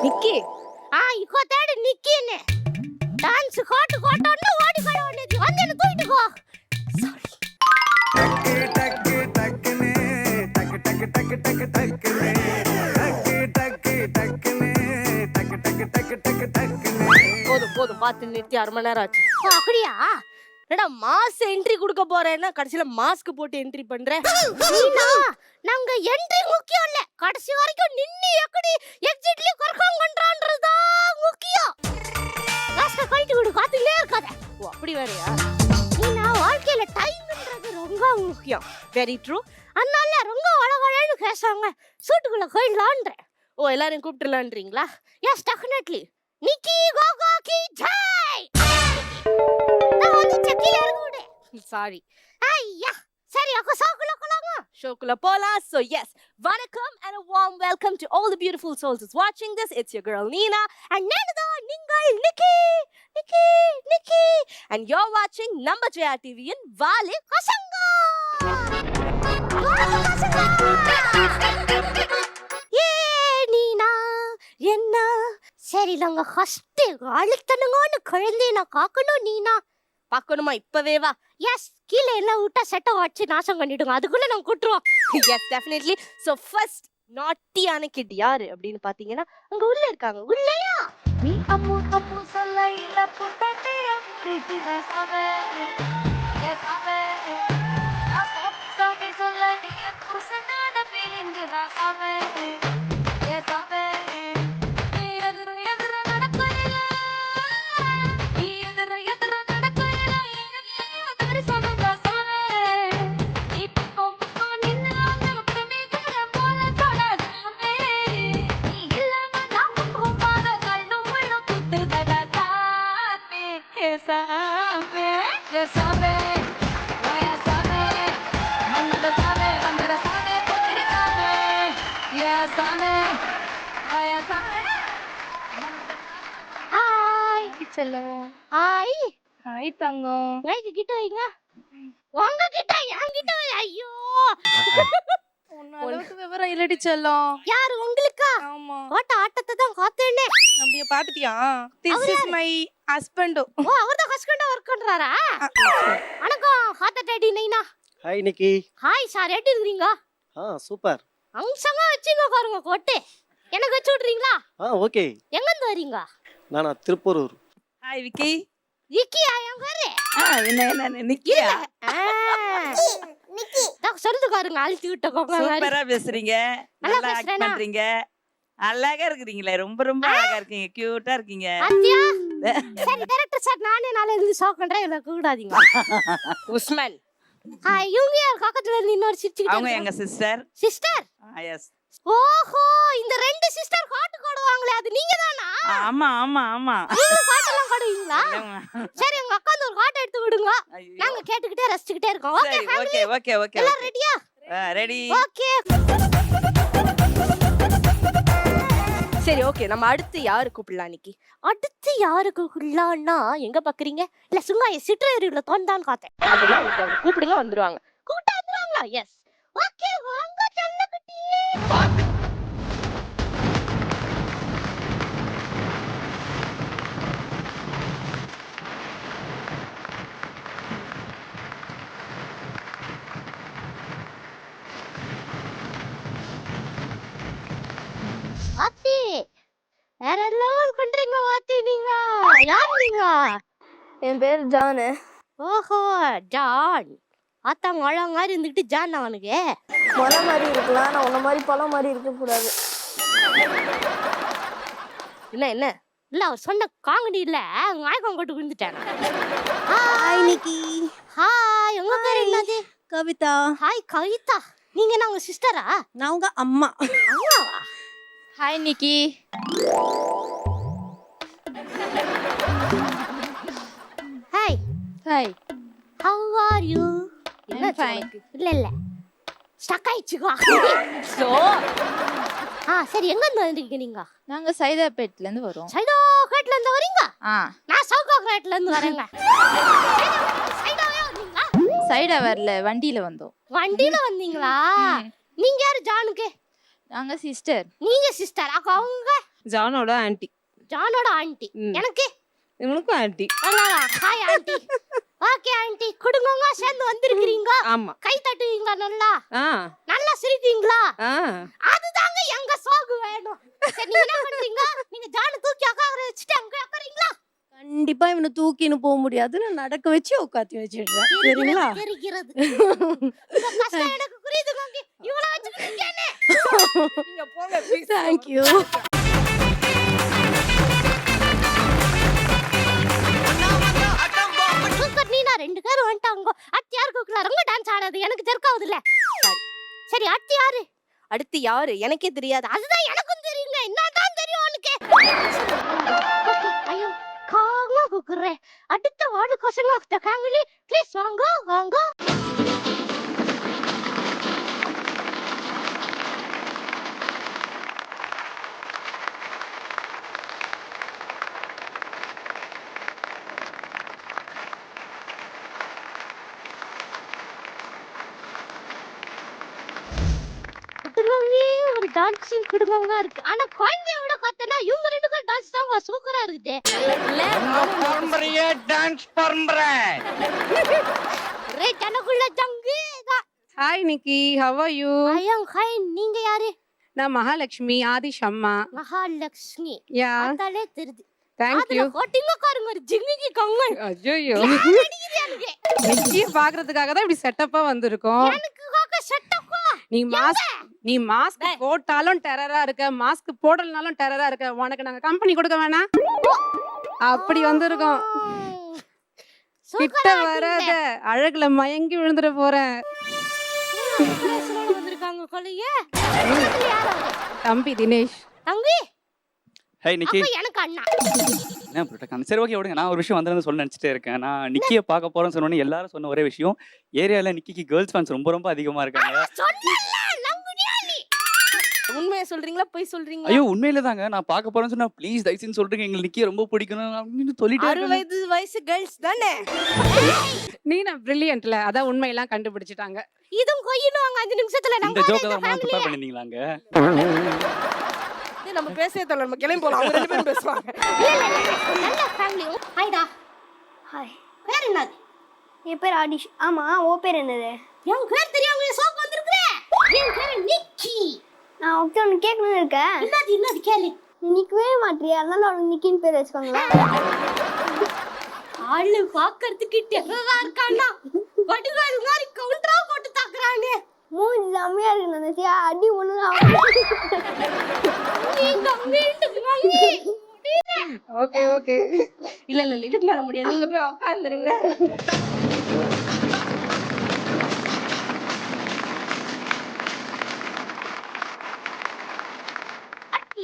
ನಿಕ್ಕಿ ಇಕ್ಕೋತಾಡಿ ನಿಕ್ಕಿನೆ dance காட்டு காட்டோன்னு ஓடி போய் ஓடிச்சு வந்து என்ன தூக்கிட்டுக்கோ டக்கு டக்கு டக்குனே டக்கு டக்கு டக்கு டக்கு டக்குனே டக்கு டக்கு டக்குனே டக்கு டக்கு டக்கு டக்கு டக்குனே. போதும் போதும் பார்த்து நிறுத்தி 1/2 மணி நேரம் ஆச்சு. அப்படியா என்னடா மாஸ் என்ட்ரி கொடுக்க போறேன்னா கடைசியில மாஸ்க் போட்டு என்ட்ரி பண்றேன். நீனா நாங்க என்ட்ரி முக்கியம் இல்ல கடைசி வரைக்கும் நின்னு எப்படி எக்ஸிட்லி கர்க்கம் பண்றான்றதா முக்கியம். மாஸ்க் கழட்டி விடு காத்துலயே இருக்காத. ஓ அப்படி வேறயா? நீனா வாழ்க்கையில டைம்ன்றது ரொம்ப முக்கியம். Very true. அதனால ரொம்ப வளவளன்னு பேசுறாங்க சூட்டுக்குள்ள போயிடலான்ற. ஓ எல்லாரையும் கூப்பிட்டுலான்றீங்களா? Yes definitely. நிக்கி கோகோ கி ஜெய். நான் வந்து செக்கில இறங்குடே. சாரி. ஐயா சரி அக்கா சாக்குல போலாமா? ஷோக்குள்ள போலாம். So yes, வணக்கம் and a warm welcome to all the beautiful souls who's watching this. It's your girl Nina and நானுதான் நீங்கள் நிக்கி நிக்கி நிக்கி and you're watching Number JR TV in Vale கசங்கா. ஏ நீனா என்ன சரி நாங்க ஃபர்ஸ்ட் அழுத்தணுங்கன்னு குழந்தைய காக்கணும். நீனா பார்க்கணுமா இப்பவே வா? எஸ் கீழே எல்லாம் விட்டா செட்டை வச்சு நாசம் பண்ணிடுங்க அதுக்குள்ள நாங்க கூட்டுருவோம். Yes definitely. So first நாட்டியான கிட் யாரு அப்படின்னு பாத்தீங்கன்னா அங்க உள்ள இருக்காங்க. உள்ளயா நீ அம்மு அம்மு சொல்ல இல்ல புட்டே அம்ரிதின சவே ஏ சவே அப்பா சொல்ல நீ புசனான ஃபீலிங் நான் சவே ஏ சவே நீ எதிர நடக்கல நீ எதிர நடக்கல அதர் சமந்த சவே இப்போ நின்னு அந்த பிரமிகர போல சொல்லாதே நீ இல்லனா நான் போகாத கண்ணு முள்ள குத்துதடா தாமே ஏ சவே ஏ சவே ஓயா சவே மந்த சவே வந்தர சவே புத்திரி சவே ஏ சவே ஓயா சவே ஹாய் செல்லம் ஹாய் ஹாய் தங்கம் மைக்கு கிட்ட வைங்க. உங்க கிட்ட என்கிட்ட வை. ஐயோ உன்னளவுக்கு விவரம் இல்லடி செல்லம். யாரு உங்களுக்கா? ஆமா ஓட்ட ஆட்டத்தை தான் காத்தேனே. அப்படியே பாத்துட்டியா? This is my husband. ஓ அவர்தான் ஹஸ்பண்டா ஒர்க் பண்றாரா? வணக்கம் ஹாத்த டேடி நைனா. Hi Nikki. ஹாய் சார் எப்படி இருக்கீங்க? சூப்பர். அம்சமா வச்சுங்க பாருங்க கோட்டை. எனக்கு வச்சு விட்றீங்களா? ஓகே. எங்க இருந்து வரீங்க? நானா திருப்பூரூர். ஹாய் விக்கி. விக்கியா என் பேரு? என்ன நிக்கியா? நிக்கி. நான் சொல்லுது பாருங்க அழுத்தி விட்ட கோங்க. சூப்பரா பேசுறீங்க. நல்லா நல்லா ஆக்ட் பேசுறேனா? பண்றீங்க. அழகா இருக்கீங்களே. ரொம்ப ரொம்ப அழகா இருக்கீங்க. கியூட்டா இருக்கீங்க. அத்தியா சரி டைரக்டர் சார் நானே நாளை இருந்து ஷாக் பண்றேன் என்ன கூடாதீங்க. உஸ்மான். ஹாய் இவங்க யார் பக்கத்துல இருந்து இன்னொரு சிரிச்சிட்டு அவங்க எங்க சிஸ்டர். சிஸ்டர்? எஸ். ஓஹோ இந்த ரெண்டு சிஸ்டர் காட்டு கோடுவாங்களே அது நீங்க தானா? ஆமா ஆமா ஆமா. நீங்க காட்டெல்லாம் கோடுவீங்களா? சரி உங்க அக்கா ஒரு காட்டை எடுத்து விடுங்க. ஐயோ. நாங்க கேட்டுக்கிட்டே ரசிச்சுக்கிட்டே இருக்கோம். ஓகே சரி ஃபேமிலி ஓகே ஓகே ஓகே. எல்லாம் ரெடியா? ரெடி. ஓகே சரி ஓகே நம்ம அடுத்து யாரு கூப்பிடலாம் நிக்கி? அடுத்து யாருக்கு குள்ளான்னா எங்க பாக்குறீங்க? இல்ல சும்மா சிற்றறிவுல தோண்டான்னு காத்தேன். அதெல்லாம் இருக்காங்க. கூப்பிடுங்க வந்துருவாங்க. கூட்டா வந்துருவாங்களா? எஸ் ஓகே வாங்க செல்லக்குட்டி. வாத்தி வேற லெவல் பண்றீங்க வாத்தி. நீங்க யார் நீங்க? என் பேர் ஜானு. ஓஹோ ஜான். ஆத்தா மழை மாதிரி இருந்துக்கிட்டு ஜான் அவனுக்கு. மலை மாதிரி இருக்கலாம் நான் உன்ன மாதிரி பழம் மாதிரி இருக்க கூடாது. என்ன என்ன? இல்ல அவர் சொன்ன காமெடி இல்ல நாயகம் போட்டு விழுந்துட்டேன். Hi Nikki. ஹாய் உங்க பேர் என்னது? கவிதா. ஹாய் கவிதா. நீங்க என்ன உங்க சிஸ்டரா? நான் உங்க அம்மா. அம்மாவா? Hi Nikki. Hi hi. How are you? என்ன fine. இல்ல ஸ்டக் ஆயிடுச்சுக்கோ. சோ சரி எங்க இருந்து வந்திருக்கீங்க நீங்க? நாங்க சைதாப்பேட்ல இருந்து வரோம். சைதாப்பேட்ல இருந்து வரீங்க? நான் சவுகாப்பேட்ல இருந்து வரேங்க. சைதாவே வந்தீங்களா? சைடா வரல வண்டியில வந்தோம். வண்டியில வந்தீங்களா? நீங்க யாரு ஜானுக்கு? நாங்க சிஸ்டர். நீங்க சிஸ்டர். அவங்க ஜானோட ஆன்ட்டி. ஜானோட ஆண்டி. ம். எனக்கு இவனுக்கும் aunty. Hi aunty. Okay aunty, குடும்பங்க சேர்ந்து வந்திருக்கிறீங்க. ஆமா. கை தட்டுவீங்களா நல்லா? ஆ நல்லா சிரிப்பீங்களா? ஆ அதுதாங்க எங்க சோகு வேணும். சரி, நீங்க என்ன பண்றீங்க? நீங்க ஜான தூக்கி உட்கார வச்சுட்டு அங்க உட்காரீங்களா? கண்டிப்பா இவனை தூக்கின்னு போக முடியாது. நான் நடக்க வச்சு உட்காத்தி வச்சிடுறேன். சரிங்களா? தெரிகிறது. உங்க கஷ்டம் எனக்கு புரியுதுங்க. இவள வச்சுக்கிட்டீங்கனே. நீங்க போங்க ப்ளீஸ். தேங்க்யூ. சூப்பர் நீனா, 2 பேரும் வந்துட்டாங்க. அடுத்து யார் கூக்குறாங்க? டான்ஸ் ஆடாது எனக்கு ஜெர்க்காவுது இல்ல. சரி, அடுத்து யாரு? அடுத்து யாரு? எனக்கே தெரியாது. அதுதான் எனக்கும் தெரியுங்க. என்னதான் தெரியும் உனக்கு? ஐயோ, காங்க கூக்குறே. அடுத்த வார்டு கொசங்க ஆஃப் தி ஃபேமிலி ப்ளீஸ் வாங்க வாங்க. குடும்பமே ஒரு டான்ஸிங் குடும்பமா இருக்கு. ஆனா குழந்தையோட பார்த்தனா இவங்க 2 பேரும் டான்ஸ் தான் சூப்பரா இருக்குது. பரம்பரையே டான்ஸ் பரம்பரை. ரே ஜனகுள்ள ஜங்கு தான். Hi Nikki, how are you? I'm hi, நீங்க யாரு? நான் மகாலட்சுமி ஆதிஷ் அம்மா. மகாலட்சுமி. யா அதாலே தெரியுது. Thank you. அதுல கோட்டிங்க காருங்க ஒரு ஜிங்கிக்கு கங்கல். ஐயோ அடிக்குது. நிக்கிய பாக்குறதுக்காக தான் இப்படி செட்டப்பா வந்திருக்கோம். எனக்கு காக்க செட்டப்பா. நீ மாஸ்க் போட்டாலும் டெரரா இருக்க, மாஸ்க் போடலனாலும் டெரரா இருக்க. உனக்கு நாங்க கம்பெனி கொடுக்க வேணாம். அப்படி வந்திருக்கோம். கிட்ட வராத, அழகுல மயங்கி விழுந்துட போறேன். வந்திருக்காங்க கொலையே. தம்பி தினேஷ். தம்பி ஹே நிக்கி. அப்ப எனக்கு அண்ணா. என்ன புரட்டக்கான? சரி ஓகே விடுங்க. நான் ஒரு விஷயம் வந்ததுன்னு சொல்ல நினைச்சிட்டே இருக்கேன். நான் நிக்கியை பார்க்க போறேன்னு சொன்னோன்னே எல்லாரும் சொன்ன ஒரே விஷயம், ஏரியால நிக்கிக்கு கேர்ள்ஸ் ஃபேன்ஸ் ரொம்ப ரொம்ப அதிகமா இருக்காங்க. சொன்னல்ல நங்குனியா நீ. உண்மையை சொல்றீங்களா போய் சொல்றீங்களா? ஐயோ உண்மையில தாங்க. நான் பார்க்க போறேன்னு சொன்னா ப்ளீஸ் தயவுசெய்து சொல்றீங்க, எங்களுக்கு நிக்கியை ரொம்ப பிடிக்கணும் அப்படின்னு சொல்லிட்டே 60 வயசு கேர்ள்ஸ் தானே. நீ நான் பிரில்லியன்ட்ல, அதான் உண்மையெல்லாம் கண்டுபிடிச்சிட்டாங்க. இதும் கொய்யினுவாங்க 5 நிமிஷத்துல. இந்த நம்ம ஜோக்க தான் நான் ப்ரிப்பேர் பண்ணிருந்தீங்களாங்க. இது நம்ம பேசவே தெரியல, நம்ம கிளம்பி போலாம். அவங்க 2 பேரும் பேசுவாங்க. நல்ல ஃபேமிலி. ஹாய்டா. ஹாய். பேர் என்னது? என் பேர் ஆதிஷ். ஆமா, ஓ பேர் என்னது? என் பேர் தெரியாம நீ சோக்கு வந்திருக்கே. என் பேர் நிக்கி. நான் ஓகே ஒன்று கேட்கணும்னு இருக்கேன். என்னது கேளு. நீ நிக்கவே மாட்டியா? அதனால அவனுக்கு நிக்கின்னு பேர் வச்சுக்கோங்களா? ஆளு பாக்கிறதுக்கு டெரரா இருக்கானா? வடுகால் மாதிரி கவுண்டரா போட்டு தாக்குறானே. மூஞ்சி செம்மையா இருக்கு நினைச்சியா? அடி ஒண்ணுதான். நீங்க வீட்டுக்கு வாங்கி. Okay okay. இல்ல இதுக்கு மேல முடியாது. நீங்க போய் உட்கார்ந்துருங்க.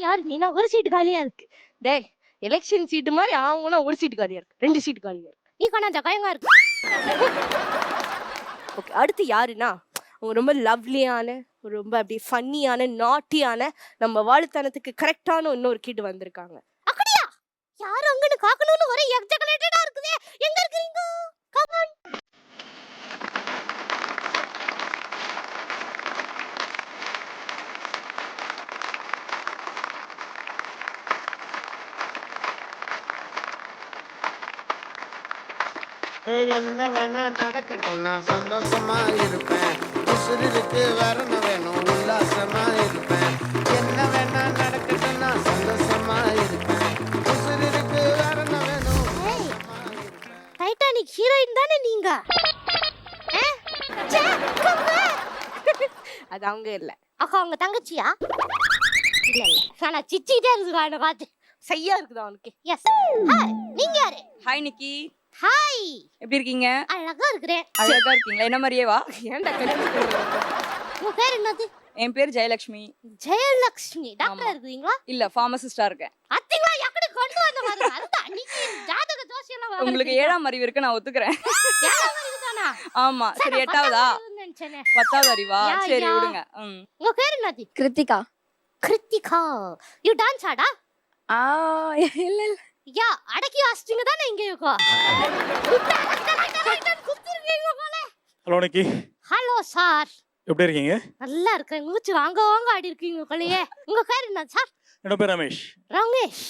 யாரு நீனா? ஒரு சீட் காலியா இருக்கு. டேய், எலெக்ஷன் சீட் மாதிரி ஆவனா ஒரு சீட் காலியா இருக்கு. 2 சீட் காலியா இருக்கு. நீ கொண்டாஞ்ச கயங்கா இருக்கு. ஓகே, அடுத்து யாருன்னா அவங்க ரொம்ப லவ்லியான, ரொம்ப அப்படி ஃபன்னியான, நாட்டியான, நம்ம வாழுத்தனத்துக்கு கரெக்டான இன்னொரு கிட் வந்திருக்காங்க. அப்படியா? யாரு அங்கன்னு காக்கணும்னு ஒரே எக்ஸைட்டடா இருக்குதே. எங்க இருக்கீங்க? Come on. என்ன வேணா நடக்கட்டும், நான் சந்தோஷமா இருப்பேன். உசுருக்கு வரணும் வேணும், உல்லாசமா இருப்பேன். என்ன வேணா நடக்கட்டும், நான் சந்தோஷமா இருப்பேன். உசுருக்கு வரணும் வேணும், உல்லாசமா இருப்பேன். டைட்டானிக் ஹீரோயின் தானே நீங்க? அது அவங்க இல்ல. அக்கா உங்க தங்கச்சியா? இல்ல இல்ல, ஆனா சிச்சிட்டே இருக்குடா என்ன பார்த்து. சையா இருக்குதா அவனுக்கு? எஸ். ஹாய், நீங்க யாரு? ஹாய் நிக்கி, ஹாய், எப்படி இருக்கீங்க? அழகா இருக்கிறேன். அழகா இருக்கீங்களா? என்ன மாதிரியே வா. ஏன்டா கல்யாணம்? உங்க பேர் என்னது? என் பேர் ஜெயலட்சுமி. ஜெயலட்சுமி. டாக்டர் ஆமா. இருக்கீங்களா? இல்ல ஃபார்மசிஸ்டா இருக்கேன். அத்திங்களா எப்படி கொண்டு வந்த மாதிரி அதுதான் நீங்க ஜாதக ஜோசியெல்லாம் உங்களுக்கு 7ஆம் அறிவு இருக்கு, நான் ஒத்துக்கிறேன். தானா? ஆமா. சரி 8ஆவதா? நினைச்சேனே. 10வது அறிவா? யா, சரி யா. விடுங்க. உங்க பேர் என்னது? கிருத்திகா. கிருத்திகா. யூ டான்ஸ் ஆடா? இல்ல இல்ல. யா, அடக்கி வாசிட்டீங்க தானே இங்க இருக்கோ. ஹலோ நிக்கி, ஹலோ சார். எப்படி இருக்கீங்க? நல்லா இருக்கேன். மூச்சு வாங்க வாங்க ஆடி இருக்கீங்க கொலையே. உங்க பேர் என்ன சார்? என்னோட பேர் ரமேஷ். ரமேஷ்,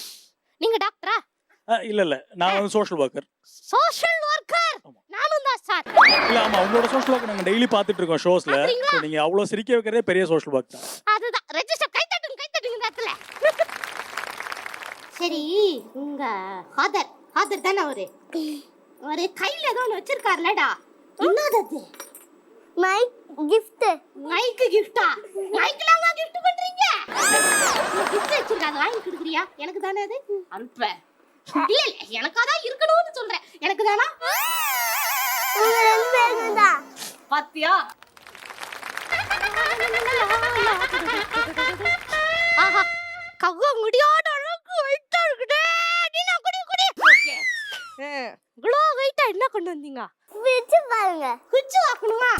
நீங்க டாக்டரா? இல்ல இல்ல, நான் வந்து சோஷியல் ஒர்க்கர். Social worker? நானும் தான் சார். இல்ல ஆமா, உங்களோட சோஷியல் ஒர்க் நாங்க டெய்லி பார்த்துட்டு இருக்கோம் ஷோஸ்ல. சோ நீங்க அவ்வளவு சிரிக்க வைக்கிறதே பெரிய சோஷியல் ஒர்க் தான். அதுதான் ரெஜிஸ்டர். கை தட்டுங்க இந்த இடத்துல. சரி, உங்க ஃபாதர் தானே அவரு கையில ஏதோ ஒன்று வச்சிருக்காருலடா, என்னது அது? Mic gift. மைக் கிஃப்டா? மைக்லாம் கிஃப்ட் பண்றீங்க? கிஃப்ட் வச்சிருக்காங்க, வாங்கி கொடுக்குறியா? எனக்கு தானே அது. அனுப்ப. இல்ல இல்ல, எனக்கா தான் இருக்கணும்னு சொல்றேன். எனக்கு தானா? பாத்தியா? ஆஹா, கவ்வ முடியாத அளவுக்கு வெயிட்டா இருக்குடே. நீ நான் குடி. இவ்வளோ வெயிட்டா என்ன கொண்டு வந்தீங்க? குச்சி பாருங்க. குச்சி வாக்கணுமா?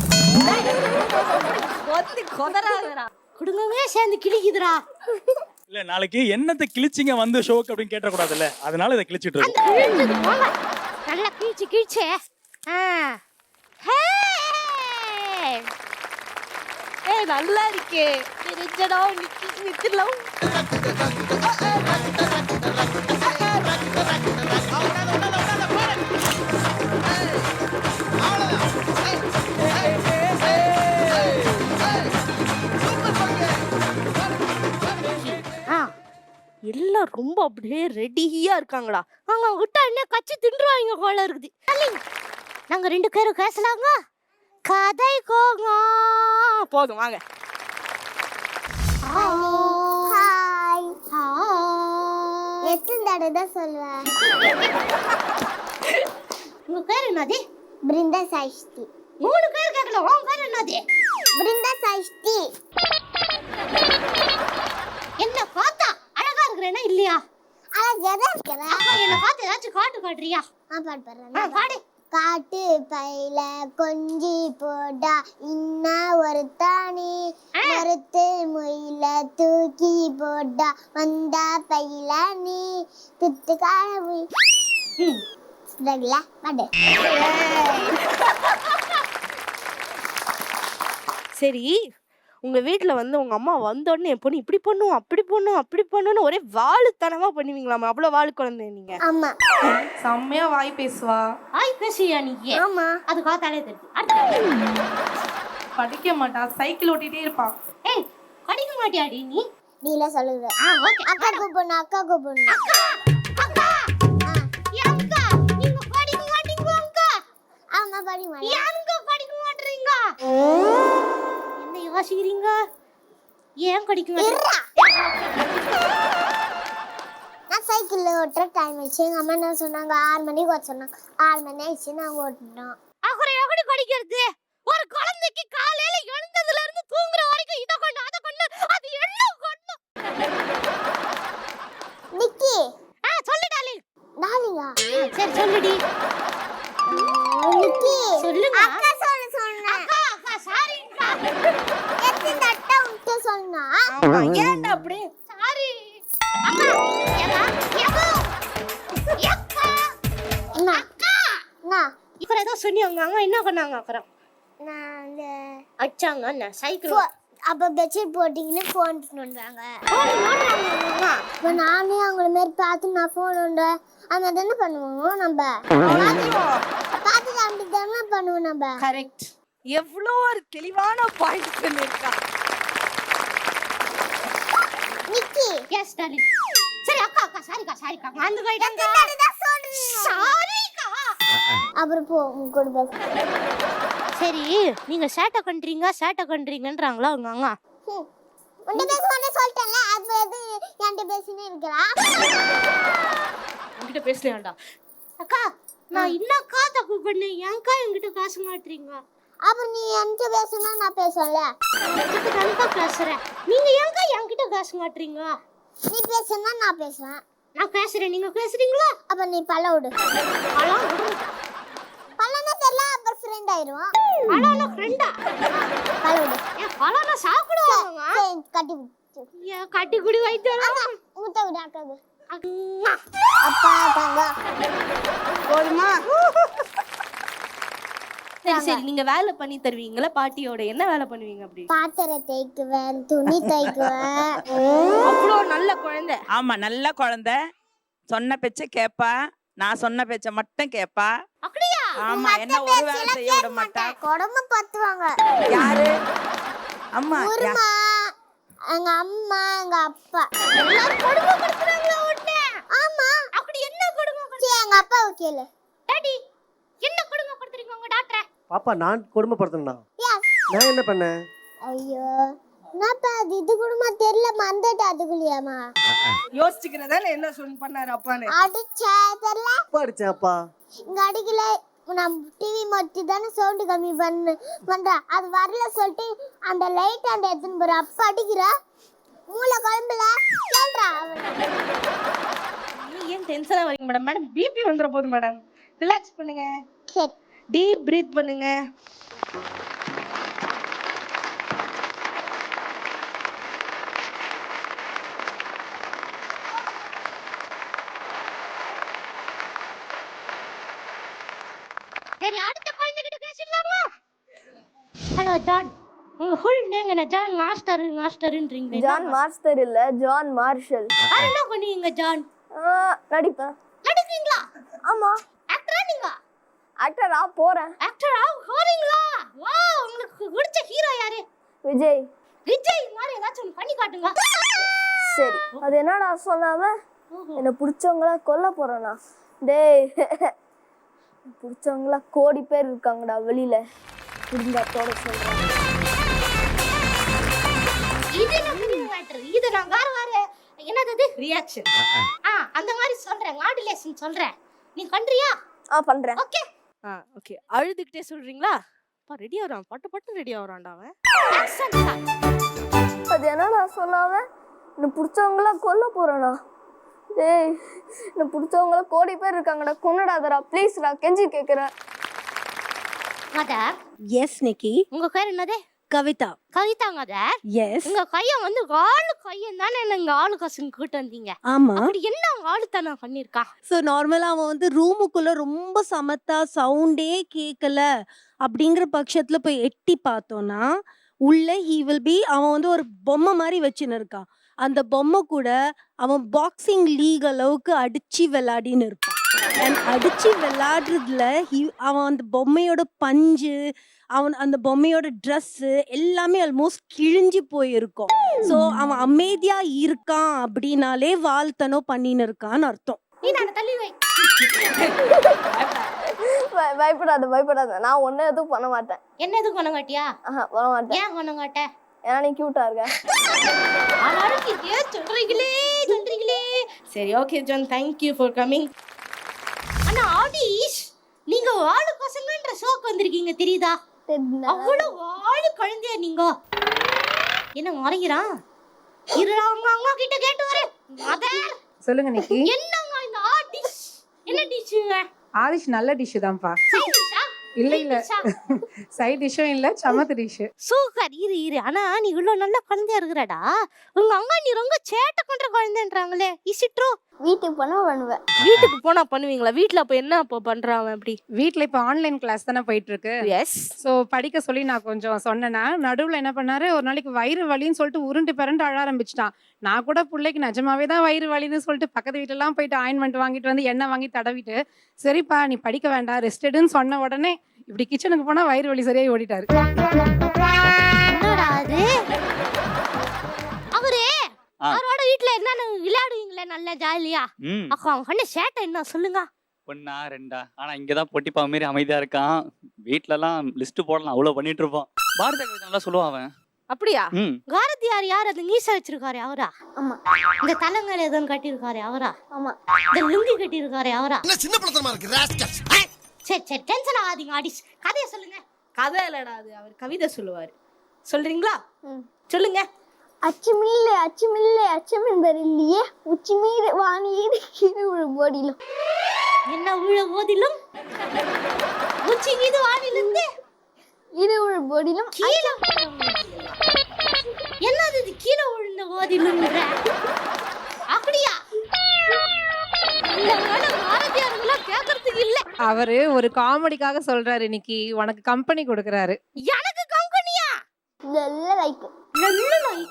கொதறாதடா. குடுங்கவே சேர்ந்து கிழிக்குதுடா. இல்ல நாளைக்கு என்னத்தை கிழிச்சிங்க வந்து ஷோக்கு அப்படின்னு கேட்ட கூடாதுல்ல, அதனால இதை கிழிச்சிட்டு இருக்கோம். நல்லா கிழிச்சு. நல்லா இருக்கே. தெரிஞ்சடா நிக்கலாம். எல்லாம் ரொம்ப அப்படியே ரெடியா இருக்காங்கடா. அவங்க விட்டா என்ன கச்சி தின்றுவாங்க போல இருக்குது. நாங்க 2 பேரும் பேசலாங்க. கதை கோங்க. போதும் வாங்க. ஹாய். எத்தனை தடவை தான் சொல்லுவேன்? உங்க பேர் என்னது? பிருந்தா சாயிஸ்தி. 3 பேர் கேட்கல. உங்க பேர் என்னது? பிருந்தா சாயிஸ்தி. என்ன பார்த்தா அழகா இருக்கிறேனா இல்லையா? அழகா தான் இருக்கறேன். அப்ப என்ன பார்த்து ஏதாச்சும் காட்டுறியா? பாடுறேன். பாடு. காட்டு பையில கொஞ்சி போடா இன்ன ஒரு தானி, மறுத்து முயில தூக்கி போடா வந்தா பையில நீ துத்துக்கார பாடு. சரி, உங்க வீட்ல வந்து உங்க அம்மா வந்த உடனே என் பொண்ணு இப்படி பண்ணும் அப்படி பண்ணுன்னு ஒரே வாழுத்தனமா பண்ணுவீங்களாமா? அவ்வளவு வாழு குழந்தை நீங்க. ஆமா, செம்மையா வாய் பேசுவா. வாய் பேசியா நீ? ஆமா, அது காத்தாலே தெரியுது. படிக்க மாட்டா, சைக்கிள் ஓட்டிட்டே இருப்பா. ஏய், படிக்க மாட்டியாடி நீ? நீல சொல்லுங்க. ஓகே, அக்கா கூப்பிடணும். அக்கா ஏங்கா நீங்க படிக்க மாட்டீங்க அக்கா? ஆமா, படிக்க மாட்டீங்க. ஏங்க படிக்க மாட்டீங்க? என்ன யோசிக்கிறீங்க? ஏன் படிக்க மாட்டீங்க? நான் சைக்கிள் ஓட்டுற டைம் ஆச்சு. எங்க அம்மா என்ன சொன்னாங்க? 6 மணிக்கு ஓட்ட சொன்னாங்க. 6 மணி ஆயிடுச்சு, நான் ஓட்டினோம். அப்புறம் எப்படி படிக்கிறது? ஒரு குழந்தைக்கு காலையில எழுந்ததுல இருந்து தூங்குற வரைக்கும் இத கொண்டு அத கொண்டு அது எல்லாம் கொண்டு. நிக்கி, சொல்லு டார்லிங். டார்லிங்கா? சரி சொல்லுடி. நிக்கி சொல்லுங்க. அக்கா சொன்னா. அக்கா சாரிங்கா. எத்தனை தட்ட உன்கிட்ட சொன்னா? ஏன்டா அப்படி? சாரி அக்கா. இப்போ ஏதோ சொன்னீங்க. அங்க என்ன பண்ணாங்க? அப்புறம் நான் அந்த அச்சாங்க என்ன சைக்கிள் அப்ப பெட்ஷீட் போட்டிங்கன்னு ஃபோன் பண்ணுவாங்க. இப்போ நானே அவங்கள மாரி பார்த்து நான் ஃபோன் உண்டேன். அந்த என்ன பண்ணுவோம் நம்ம? பார்த்து அப்படி தானே பண்ணுவோம் நம்ம. கரெக்ட். எவ்வளோ ஒரு தெளிவான பாயிண்ட் சொல்லிருக்கா. நிக்கி. Yes darling. சரி அக்கா சாரிக்கா. வந்து போய்டாங்க. சாரிக்கா. அப்புறம் போ உங்க கூட பேச. சரி, நீங்க சேட்டை பண்றீங்கன்றாங்களா உங்க அம்மா? உன்கிட்ட பேசுவானே சொல்லிட்டேன்ல, அது எது என்கிட்ட பேசினே இருக்கறா? உன்கிட்ட பேசலையாண்டா? அக்கா, நான் என்னக்கா தப்பு பண்ணேன்? ஏன்க்கா என்கிட்ட பேச மாட்டீங்க? அப்ப நீ என்கிட்ட பேசுனா நான் பேசல. இதுக்கு தானக்கா பேசுறேன். நீங்க ஏன்க்கா என்கிட்ட பேச மாட்டீங்க? நீ பேசுனா நான் பேசுவேன். நான் பேசுறேன், நீங்க பேசுறீங்களா? அப்ப நீ பல்ல விடு. பல்லனா தெரியல, அப்புறம் ஃப்ரெண்ட் ஆயிடுவோம். பல்லனா ஃப்ரெண்டா? பல்ல விடு. ஏன் பல்லனா சாப்பிடுவாங்க? கட்டி குடி வைத்தலாம். ஊத்த விடு அக்காக்கு. அப்பா தங்க. போதுமா? சரி நீங்க வேலை பண்ணி தருவீங்களா பாட்டியோட? என்ன வேலை பண்ணுவீங்க அப்படி? பாத்திரம் தேய்க்குவேன், துணி தேய்க்குவேன். அவ்வளோ நல்ல குழந்தை. ஆமா நல்ல குழந்தை, சொன்ன பேச்ச கேப்பா, நான் சொன்ன பேச்ச மட்டும் கேப்பா. அப்படியா? ஆமா, என்ன ஒரு வேலை செய்ய விட மாட்டா. குடும்ப பத்துவாங்க. யாரு? அம்மா. உருமா, எங்க அம்மா, எங்க அப்பா எல்லாரும் குடும்ப படுத்துறாங்களா உன்னை? ஆமா. அப்படி என்ன குடும்ப படுத்து? எங்க அப்பாவை கேளு. டாடி என்ன குடும்ப படுத்துறீங்க உங்க டாக்டர்? பாப்பா நான் கொடுமைப்படுத்தினா? எஸ். நான் என்ன பண்ணேன்? ஐயோ என்னப்பா இது குடும்ப தெரியல, மறந்துட்டு அதுக்குள்ளேயாமா யோசிச்சுக்கிறதா என்ன சொல்லி பண்ணாரு அப்பான்னு? அடிச்சா தெரியல. அப்பா அடிச்சேன் அப்பா. இங்க அடிக்கல, நான் டிவி மட்டும் தானே சவுண்ட் கம்மி பண்ற, அது வரல சொல்லிட்டு அந்த லைட் அந்த எடுத்துன்னு போற, அப்ப அடிக்கிற மூளை குழம்புல கேள்றா. ஏன் டென்ஷனா வரீங்க மேடம்? மேடம் பிபி வந்துற போகுது மேடம். ரிலாக்ஸ் பண்ணுங்க. சரி. டீப் பிரீத் பண்ணுங்க. சரி அடுத்த குழந்தை கிட்ட பேசலாமா? ஹலோ ஜான், உங்க ஃபுல் நேம் என்ன? ஜான் மாஸ்டர்ன்றீங்க. ஜான் மாஸ்டர் இல்ல, ஜான் மார்ஷல். என்ன பண்ணுவீங்க ஜான்? நடிப்பேன். நடிக்கிறீங்களா? ஆமா. ஆக்டரா நீங்க? ஆக்டரா போறேன். ஆக்டரா போறீங்களா? வாவ், உங்களுக்கு பிடிச்ச ஹீரோ யாரு? விஜய். விஜய் மாதிரி ஏதாச்சும் ஒன்று பண்ணி காட்டுங்க. சரி, அது என்னடா சொன்னாம என்ன பிடிச்சவங்கள கொல்ல போறேனா? டேய், பிடிச்சவங்கள கோடி பேர் இருக்காங்கடா வெளியில, குடும்பத்தோட சொல்றேன். இது நம்ம மேட்டர், இது நான் வேற என்னது ரியாக்ஷன். அந்த மாதிரி சொல்றேன், மாடுலேஷன் சொல்றேன். நீ பண்றியா? பண்றேன். ஓகே. ஓகே, அழுதுகிட்டே சொல்றீங்களா? அப்பா ரெடி ஆறான், பட்டு ரெடி ஆறான்டா அவன். அது என்னடா சொன்னாம என்ன பிடிச்சவங்கள கொல்ல போறேனா? டேய், என்ன பிடிச்சவங்கள கோடி பேர் இருக்காங்கடா, கொன்னுடாதடா ப்ளீஸ்டா, கெஞ்சி கேக்குறேன். மதர். எஸ் நிக்கி. உங்க பேர் என்னது? கவிதா. கவிதா மதர். எஸ். உங்க கையை வந்து ஆளு கையன் தானே எங்க ஆளு காசுன்னு கூட்டு வந்தீங்க. ஆமா. அப்படி என்ன ஆளுத்தனம் பண்ணிருக்கா? ஸோ நார்மலா அவன் வந்து ரூமுக்குள்ள ரொம்ப சமத்தா சவுண்டே கேட்கல அப்படிங்கிற பட்சத்துல போய் எட்டி பார்த்தோம்னா உள்ள ஹீ வில் பி, அவன் வந்து ஒரு பொம்மை மாதிரி வச்சுன்னு இருக்கான். அந்த பொம்மை கூட அவன் பாக்ஸிங் லீக் அளவுக்கு அடிச்சு விளையாடின்னு இருப்பான். அண்ட் அடிச்சு விளையாடுறதுல அவன் அந்த பொம்மையோட பஞ்சு, அவன் அந்த பொம்மையோட ட்ரெஸ்ஸு எல்லாமே ஆல்மோஸ்ட் கிழிஞ்சு போயிருக்கும். ஸோ அவன் அமைதியா இருக்கான் அப்படின்னாலே வாழ்த்தனம் பண்ணின்னு இருக்கான்னு அர்த்தம். நீ நான் தள்ளி வை. பயப்படாத, நான் ஒன்னும் எதுவும் பண்ண மாட்டேன். என்ன எதுவும் பண்ண மாட்டியா? பண்ண மாட்டேன். ஏன் பண்ண மாட்ட? ஏன்னா நீ கியூட்டா இருக்க. ஆனாலும் இதே சொல்றீங்களே. சரி okay John, thank you for coming. ஆனா ஆடிஷ், நீங்க ஆளு பசங்கன்ற ஷோக்கு வந்திருக்கீங்க தெரியுதா? அவ்வளவு ஆளு குழந்தையா நீங்க? என்ன மறைக்கிறான்? இருடா, அவங்க அம்மா கிட்ட கேட்டு வரேன். மதர் சொல்லுங்க நிக்கி. என்னங்க இந்த ஆடிஷ்? என்ன டிஷ்ங்க? ஆதிஷ் நல்ல டிஷ் தான்ப்பா. சைட் டிஷ்ஷா? இல்ல சைட் டிஷ்ஷும் இல்ல, சமத்து டிஷ். சூப்பர். இரு ஆனா நீ இவ்வளவு நல்ல குழந்தையா இருக்கிறடா, உங்க அம்மா நீ ரொம்ப சேட்டை பண்ற குழந்தைன்றாங்களே, இஸ் இட் ட்ரூ? வீட்டுக்கு போனா பண்ணுவேன். வீட்டுக்கு போனா பண்ணுவீங்களா? வீட்ல அப்ப என்ன அப்போ பண்றான் அவன்? அப்படி வீட்ல இப்ப ஆன்லைன் கிளாஸ் தானே போயிட்டு இருக்கு. எஸ். ஸோ படிக்க சொல்லி நான் கொஞ்சம் சொன்னேன்னா, நடுவில் என்ன பண்ணாரு, ஒரு நாளைக்கு வயிறு வலின்னு சொல்லிட்டு உருண்டு பிறண்டு அழ ஆரம்பிச்சிட்டான். நான் கூட பிள்ளைக்கு நிஜமாவே தான் வயிறு வலின்னு சொல்லிட்டு பக்கத்து வீட்டுலாம் போயிட்டு ஆயின்மெண்ட் வாங்கிட்டு வந்து எண்ணெய் வாங்கி தடவிட்டு, சரிப்பா நீ படிக்க வேண்டாம் ரெஸ்ட் எடுன்னு சொன்ன உடனே இப்படி கிச்சனுக்கு போனா வயிறு வலி சரியாகி ஓடிட்டாரு. என்னடா அது? அவரு அவரோட வீட்ல என்ன விளையாடுவீங்களே நல்ல ஜாலியா? அக்கா அவன் பண்ண சேட்டை என்ன சொல்லுங்க? ஒன்னா ரெண்டா, ஆனா இங்கதான் பொட்டிப்பா மாரி அமைதியா இருக்கான். வீட்லலாம் லிஸ்ட் போடலாம், அவ்வளவு பண்ணிட்டு இருப்பான். பாரத கவிதை நல்லா சொல்லுவான் அவன். அப்படியா? பாரதியார் யார்? அந்த மீசை வச்சிருக்காரு அவரா? ஆமா. இந்த தலைமையில எதுவும் கட்டியிருக்காரு அவரா? ஆமா. இந்த லுங்கி கட்டியிருக்காரு அவரா? சின்ன பிள்ளைத்தனமா இருக்கு ராஸ்கல்ஸ். சரி டென்ஷன் ஆகாதீங்க ஆடிஷ், கதையை சொல்லுங்க. கதை இல்லடா, அது அவர் கவிதை சொல்லுவாரு. சொல்றீங்களா? சொல்லுங்க. அச்சமின் பெரில்லையே உச்சிமீது வாணியீடு கீழே போடிலும். என்ன உள்ள போதிலும்? உச்சி மீது வானிலிருந்து இரு போடிலும் கீழே. என்னது இது கீழே விழுந்த போதிலும்? அப்படியா? இந்த பாரதியார்களா கேட்கறதுக்கு இல்ல. அவரு ஒரு காமெடிக்காக சொல்றாரு இன்னைக்கு உனக்கு கம்பெனி கொடுக்கறாரு. எனக்கு கம்பெனியா? நல்ல லைக் நல்ல லைக்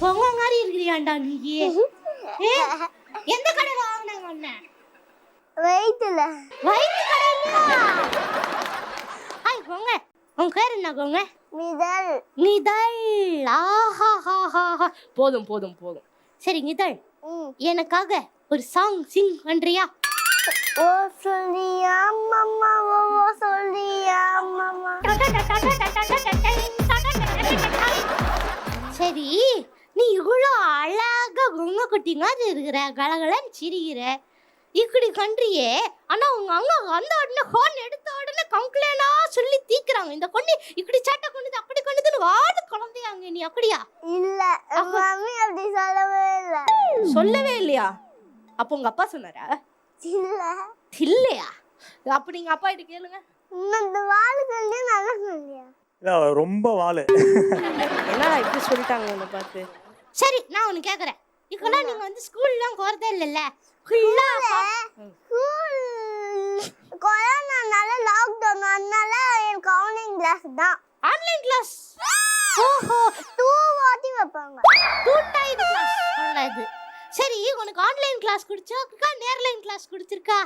பொங்க மாதிரி இருக்கிறியாண்டா நீ. எந்த கடையில வாங்கினாங்க உன்னை? வெயிட்ல வயிற்று கடையிலயா? ஹாய் பொங்க, உன் பேர் என்ன பொங்க? மிதல் நிதல். ஆஹா, போதும் போதும் போதும். சரி நிதல், எனக்காக ஒரு சாங் சிங் பண்றியா? ஓ சொல்லியா மம்மா, ஓ சொல்லியா மம்மா. சரி, நீ இவ்வளோ அழகா குங்க குட்டி மாதிரி இருக்கிற, கலகலன்னு சிரிக்கிற, இப்படி கண்றியே. ஆனா உங்க அங்க வந்த உடனே ஹோன் எடுத்த உடனே கம்ப்ளைண்டா சொல்லி தீக்குறாங்க. இந்த பொண்ணு இப்படி சட்டை கொண்டு அப்படி கொண்டுன்னு வாடு குழந்தையாங்க. நீ அப்படியா? இல்ல மம்மி அப்படி சொல்லவே இல்ல. சொல்லவே இல்லையா? அப்போ உங்க அப்பா சொன்னாரா? இல்ல இல்லையா? அப்ப நீங்க அப்பா கிட்ட கேளுங்க. இந்த வாழை சொல்லி நல்லா சொல்லியா. இல்ல அவ ரொம்ப வாழு. என்னடா இப்படி சொல்லிட்டாங்க உன்னை பார்த்து? சரி, நான் ஒன்னு கேக்குறேன். இப்பெல்லாம் நீங்க வந்து ஸ்கூல்லாம் போறதே இல்லைல்ல? கொரோனானால லாக்டவுன், அதனால எனக்கு ஆன்லைன் கிளாஸ் தான். Online class? ஓஹோ, 2 வாட்டி வைப்பாங்க. 2 டைம் கிளாஸ். நல்லது. சரி, உனக்கு ஆன்லைன் கிளாஸ் குடிச்சிருக்கா நேர்லைன் கிளாஸ் குடிச்சிருக்கா?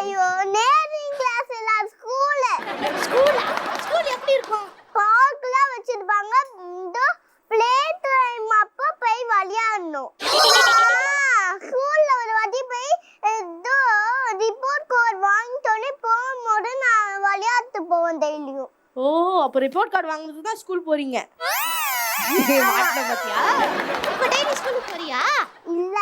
ஐயோ, நேரிங் கிளாஸ் இல்ல, ஸ்கூல். ஸ்கூல் எப்படி இருக்கும்? பார்க்ல வச்சிருப்பாங்க. ப்ளே டைம் அப்ப போய் விளையாடணும். ஸ்கூல்ல ஒரு வாட்டி போய் ஏதோ ரிப்போர்ட் கார்டு வாங்கிட்டோன்னே போகும்போது நான் விளையாட்டு போவேன் டெய்லியும். ஓ, அப்ப ரிப்போர்ட் கார்டு வாங்குறதுக்கு தான் ஸ்கூல் போறீங்க? மாட்டல பாத்தியா? இப்ப டெய்லி ஸ்கூலுக்கு போறியா? இல்ல.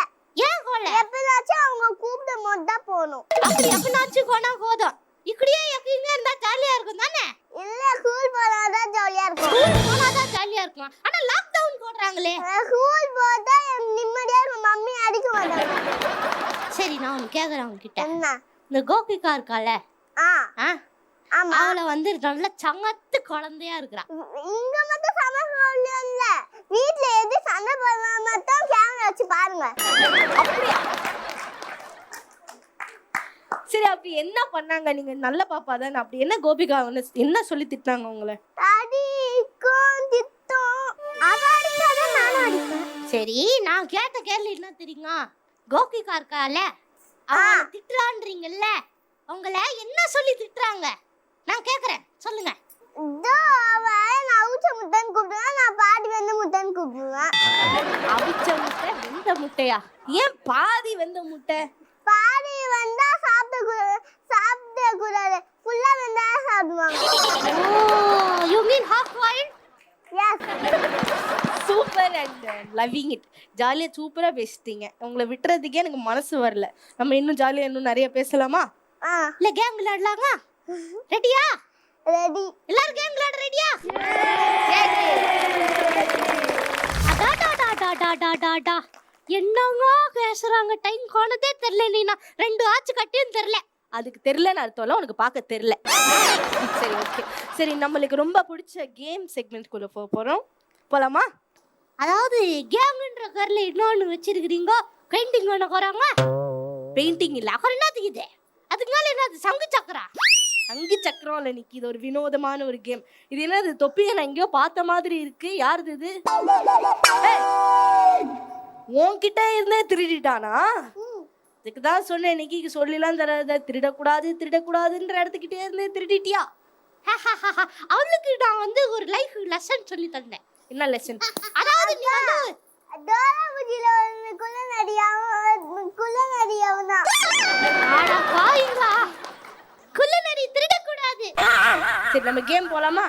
ஏன் போல? எப்பனாச்சும் அவங்க கூப்பிடும் போது தான் போகணும். அப்படி எப்பனாச்சும் போனா போதும். இப்படியே எப்பயுமே இருந்தா ஜாலியா இருக்கும் தானே? இல்ல, ஸ்கூல் போனாதான் ஜாலியா இருக்கும். ஸ்கூல் போனாதான் ஜாலியா இருக்கும். ஆனா லாக்டவுன் போடுறாங்களே. ஸ்கூல் போட்டா நிம்மதியா இருக்கும், மம்மி அடிக்க மாட்டாங்க. சரி, நான் ஒன்னு கேக்குறேன் உங்ககிட்ட. என்ன? இந்த கோபிகா இருக்கால, ஆமா, அவளை வந்து நல்ல சங்கத்து குழந்தையா இருக்கிறா. இங்க மட்டும் சண்டை போடல, இல்ல வீட்ல எது சண்டை போடுறா மட்டும் கேமரா வச்சு பாருங்க. அப்படியா? சரி, அப்படி என்ன பண்ணாங்க? நீங்க நல்ல பாப்பா தானே, அப்படி என்ன கோபிகா என்ன சொல்லி திட்டாங்க உங்களை? அடிக்கும் திட்டம், அவ அடிக்காத நானும் அடிப்பேன். சரி, நான் கேட்ட கேள்வி என்ன தெரியுமா? கோபிகா இருக்கால, அவங்க திட்டுறான்றீங்கல்ல, உங்களை என்ன சொல்லி திட்டுறாங்க? நான் கேக்குறேன், சொல்லுங்க. இதோ அவ நான் அவிச்ச முட்டைன்னு கூப்பிடுவேன், நான் பாதி வெந்த முட்டைன்னு கூப்பிடுவேன். அவிச்ச முட்டை வெந்த முட்டையா? ஏன் பாதி வெந்த முட்டை? பாதி வந்தா சாப்பிட கூடாது, ஃபுல்லா வந்தா சாப்பிடுவாங்க. Oh, you mean half boiled? Yes. Super and loving it. ஜாலியாக சூப்பராக பேசிட்டீங்க. உங்களை விட்டுறதுக்கே எனக்கு மனசு வரல. நம்ம இன்னும் ஜாலியாக இன்னும் நிறைய பேசலாமா? இல்லை கேம் விளையாடலாமா? ரெடியா? ரெடி. எல்லாரும் கேம் விளையாட ரெடியா? என்னங்க பேசுறாங்க? டைம் போனதே தெரியல. நீனா 2 ஆச்சு கட்டியும் தெரியல. அதுக்கு தெரியலன்னு அர்த்தம்ல, உனக்கு பார்க்க தெரியல. சரி, ஓகே. சரி, நம்மளுக்கு ரொம்ப பிடிச்ச கேம் செக்மெண்ட்குள்ள போறோம். போலாமா? அதாவது கேம்ன்ற கர்ல இன்னொன்னு வச்சிருக்கீங்க. பெயிண்டிங் பண்ண போறாங்க. பெயிண்டிங் இல்ல, அப்புறம் என்னத்துக்கு இது? அதுக்கு மேல என்னது? சங்கு சக்கரம். சங்கு சக்கரம்ல நிக்கி. இது ஒரு வினோதமான ஒரு கேம். இது என்னது? தொப்பியை நான் எங்கேயோ பார்த்த மாதிரி இருக்கு. யாருது இது? உன்கிட்ட இருந்தே திருடிட்டானா? இதுக்கு தான் சொன்னேன், இன்னைக்கு சொல்லிலாம் தராத, திருடக்கூடாதுன்ற இடத்துக்கிட்டே இருந்தே திருடிட்டியா? அவளுக்கு நான் வந்து ஒரு லைஃப் லெசன் சொல்லி தந்தேன். என்ன லெசன்? அதாவது நீ வந்து டோரா புஜில குள்ளநரியாவும் தான். ஆடா பாயிங்களா, குள்ளநரி திருடக்கூடாது. சரி, நம்ம கேம் போலாமா?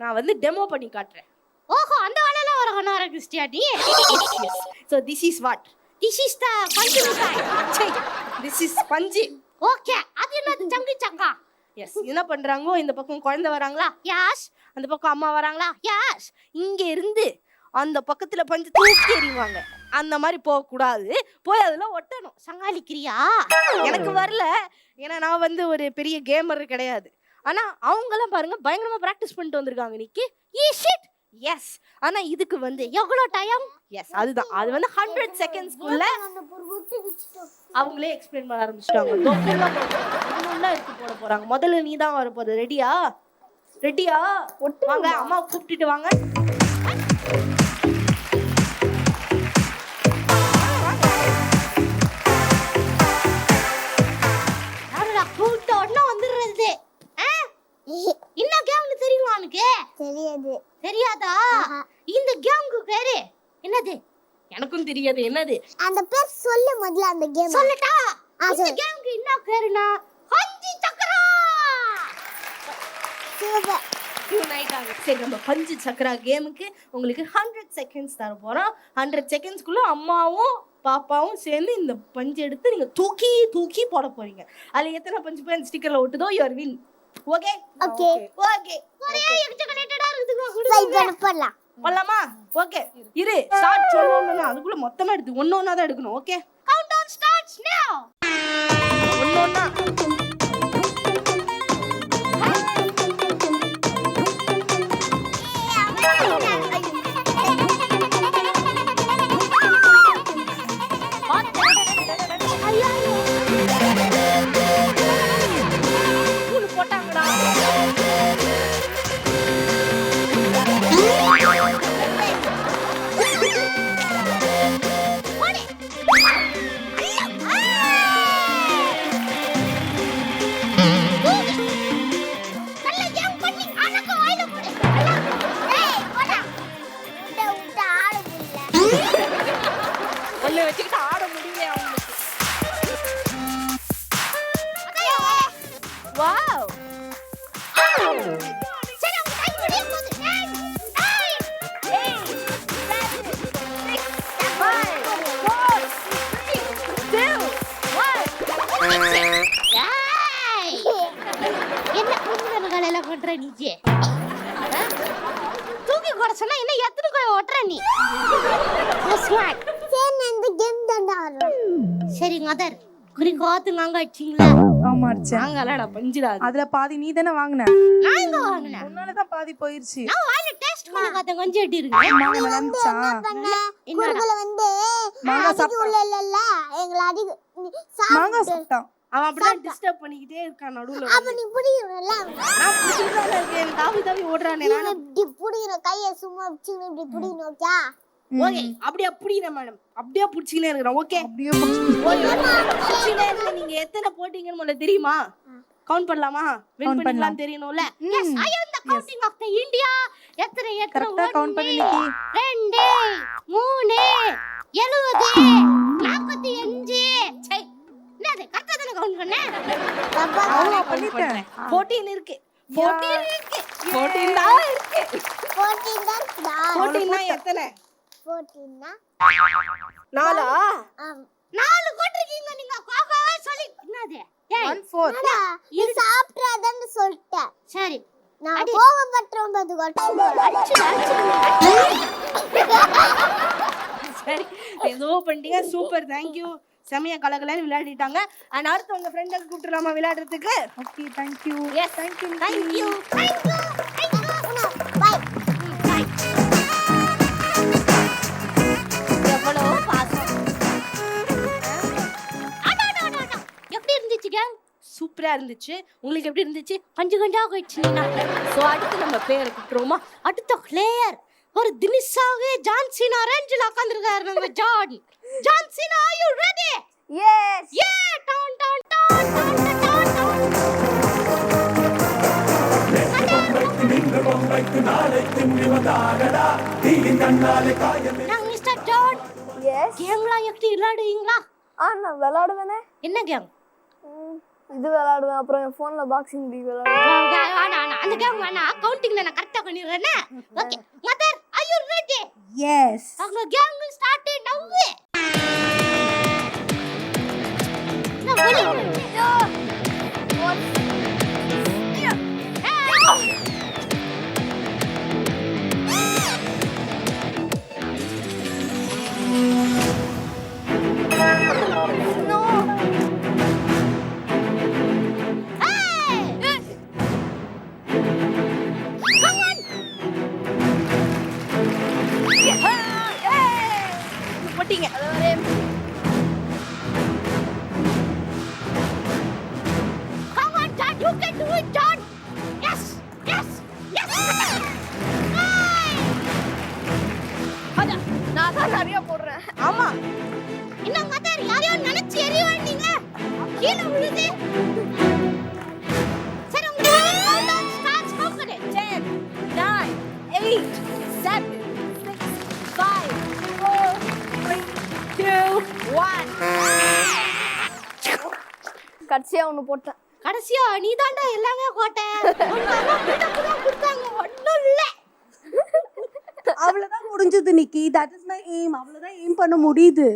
நான் வந்து டெமோ பண்ணி காட்டுறேன். ஓஹோ, அந்த வேலையெல்லாம் வர கொண்டு வர கிறிஸ்டியா நீ? So this is what? This is the பஞ்சு மிட்டாய். திஸ் இஸ் பஞ்சு. ஓகே, அது என்னது? சங்கு சக்கா. எஸ். என்ன பண்றாங்க? இந்த பக்கம் குழந்தை வராங்களா? யாஸ். அந்த பக்கம் அம்மா வராங்களா? யாஸ். இங்க இருந்து அந்த பக்கத்துல பஞ்சு தூக்கி எறிவாங்க. அந்த மாதிரி போகக்கூடாது, போய் அதுல ஒட்டணும். சங்காளிக்கிறியா? எனக்கு வரல, ஏன்னா நான் வந்து ஒரு பெரிய கேமர் கிடையாது. ஆனா அவங்கெல்லாம் பாருங்க பயங்கரமா பிராக்டிஸ் பண்ணிட்டு வந்திருக்காங்க. நிக்கி எஸ். ஆனா இதுக்கு வந்து எவ்வளவு டைம்? எஸ், அதுதான். அது வந்து 100 செகண்ட்ஸ்க்குள்ள அவங்களே எக்ஸ்பிளைன் பண்ண ஆரம்பிச்சிட்டாங்க. ஒண்ணு எடுத்து போட போறாங்க. முதல்ல நீ தான் வர போற. ரெடியா? ரெடியா? வாங்க, அம்மா கூப்பிட்டுட்டு வாங்க. யாரடா கூப்பிட்ட உடனே வந்துடுறது? என்ன கேம்னு தெரியுமா உனக்கு? தெரியாது. தெரியாதா? இந்த கேமுக்கு பேரு என்னது? எனக்கும் தெரியாது. என்னது அந்த பேர் சொல்லு முதல்ல. அந்த கேம் சொல்லட்டா? இந்த கேமுக்கு என்ன பேருனா பஞ்சு சக்கரா. சூப்பர். சரி, நம்ம பஞ்சு சக்கரா கேமுக்கு உங்களுக்கு 100 செகண்ட்ஸ் தர போறோம். 100 செகண்ட்ஸ்க்குள்ள அம்மாவும் பாப்பாவும் சேர்ந்து இந்த பஞ்சு எடுத்து நீங்க தூக்கி தூக்கி போட போறீங்க. அதுல எத்தனை பஞ்சு போய் அந்த ஸ்டிக்கர்ல ஒட்டுதோ your win. Okay okay okay. ஒரே எக்ஸ்ட்ரா இருக்குதுங்க. ட்ரை பண்ண போலாம். போலாமா? ஓகே, இரு. ஸ்டார்ட் சொல்லணும்னா அதுக்குள்ள மொத்தமா எடுத்து ஒண்ணொண்ணா தான் எடுக்கணும். ஓகே, கவுண்ட் டவுன் ஸ்டார்ட்ஸ் நவ. ஒண்ணொண்ணா. போட்டாங்கடா. ஒண்ணு வச்சுக்கிட்டு ஆட முடியல அவங்களுக்கு. வாவ். சரி, அவங்க டைம் முடிய போகுது. 9 8 7 6 5 4 3 2 1. என்ன குறும்புகளை பண்ற நீ? தூக்கி கூட சொன்னா என்ன எத்தனை கோய் ஓட்டுற நீ? ஸ்மார்ட். சரி, இந்த கேம் தான்டா ஆடுறோம். சரி மதர், குறி நாங்க அடிச்சீங்களா? ஆமா அடிச்சேன். நாங்களாடா பஞ்சுடா. அதுல பாதி நீ தானே வாங்குன. நான் எங்க வாங்குனேன்? உன்னாலதான் பாதி போயிருச்சு. நான் வாயில டேஸ்ட் பண்ணி பார்த்தேன். கொஞ்சம் எட்டி இருக்கு. மாங்க வந்துச்சா? குறுகுல வந்து மாங்கா அடிக்க உள்ள இல்ல எங்களை அடிக்க மாங்கா சாப்பிட்டான். அவன் அப்படியே டிஸ்டர்ப் பண்ணிக்கிட்டே இருக்கான் நடுவுல. அப்ப நீ புடிக்கிறல. நான் புடிச்சிட்டு இருக்கேன். தாவி தாவி ஓடுறானே. நான் இப்படி புடிக்கிற கையை சும்மா வச்சுக்கிட்டு இப்படி புடிக்கணும். ஓகே ஓகே, அப்படியே புடிக்கிறேன் மேடம். அப்படியே புடிச்சிக்கினே இருக்கிறேன். ஓகே, அப்படியே புடிச்சிக்கினே இருக்க. நீங்க எத்தனை போட்டீங்கன்னு முதல்ல தெரியுமா? கவுண்ட் பண்ணலாமா? வின் பண்ணலாம் தெரியணும்ல. Yes, I am the counting of the India. எத்தனை கரெக்ட்டா கவுண்ட் பண்ணி நிக்கி. 2 3 70 45. சை, என்னது கரெக்ட்டா தான கவுண்ட் பண்ணேன்? ஆமா பண்ணிட்டேன். 14 இருக்கு. 14 இருக்கு. 14 தான் இருக்கு. 14 தான் இருக்குடா. 14 னா எத்தனை? 14 னா 4. ஆம். 4 போட்டுருக்கீங்க நீங்க. கோகோவா சொல்லி என்னது? ஏய் 1/4. அடா, நீ சாப்பிட்றாதன்னு சொல்லிட்டேன். சரி, நான் கோவப்பட்டறோம் பாத்துக்கோ. சரி, ஏதோ பண்ணிட்டீங்க. Super, thank you. செமையா கலகலன்னு விளையாடிட்டாங்க. அண்ட் அடுத்து உங்க ஃப்ரெண்டை கூப்பிட்டுலாமா விளையாடுறதுக்கு? Okay, thank you. Yes, thank you. Thank you. Bye. எவ்வளவு பாசம். எப்படி இருந்துச்சு கேம்? சூப்பரா இருந்துச்சு. உங்களுக்கு எப்படி இருந்துச்சு? கொஞ்சம் கொஞ்சம் போயிடுச்சுன்னா. ஸோ அடுத்து நம்ம பேரை கூப்பிட்டுருவோமா? அடுத்த பிளேயர் ஒரு தினிஷாவே ஜான்சினா ரேஞ்சில் உட்காந்துருக்காரு நம்ம John. John Cena, are you ready? Yes. Yeah, டான் டான் டான் டான் டான் டான். நாங்க மிஸ்டர் ஜான். Yes. கேம்லாம் எப்படி விளையாடுவீங்களா? நான் விளையாடுவேனே. என்ன கேம்? இது விளையாடுவேன். அப்புறம் என் போன்ல பாக்ஸிங் லீக் விளையாடுவேன். அந்த கேம் வேணா. கவுண்டிங்ல நான் கரெக்டா பண்ணிடுறேனே. Okay mother, are you ready? Yes. அவங்க கேம் ஸ்டார்ட் நவ். நான் வெளிய வந்துட்டீங்க. Come on, John, you can do it, John. Yes, yes, yes. அதான், நான் தான் நிறைய போடுறேன். ஆமா. இன்னும் மதர் யாரையோ நினைச்சு எறிவாண்டீங்க. கீழே விழுது. சரி உங்களுக்கு countdown starts. How could it? 10, 9, 8, 7, 6, 5, 4, 3, 2, 1. கடைசியா ஒண்ணு போட்டேன். கடைசியா நீ தாண்டா எல்லாமே போட்ட. உங்க அம்மா பில்டப் தான் கொடுத்தாங்க. ஒண்ணும் இல்ல. அவ்வளவுதான் முடிஞ்சது Nikki. That is my aim. அவ்வளவுதான் எய்ம் பண்ண முடியுது.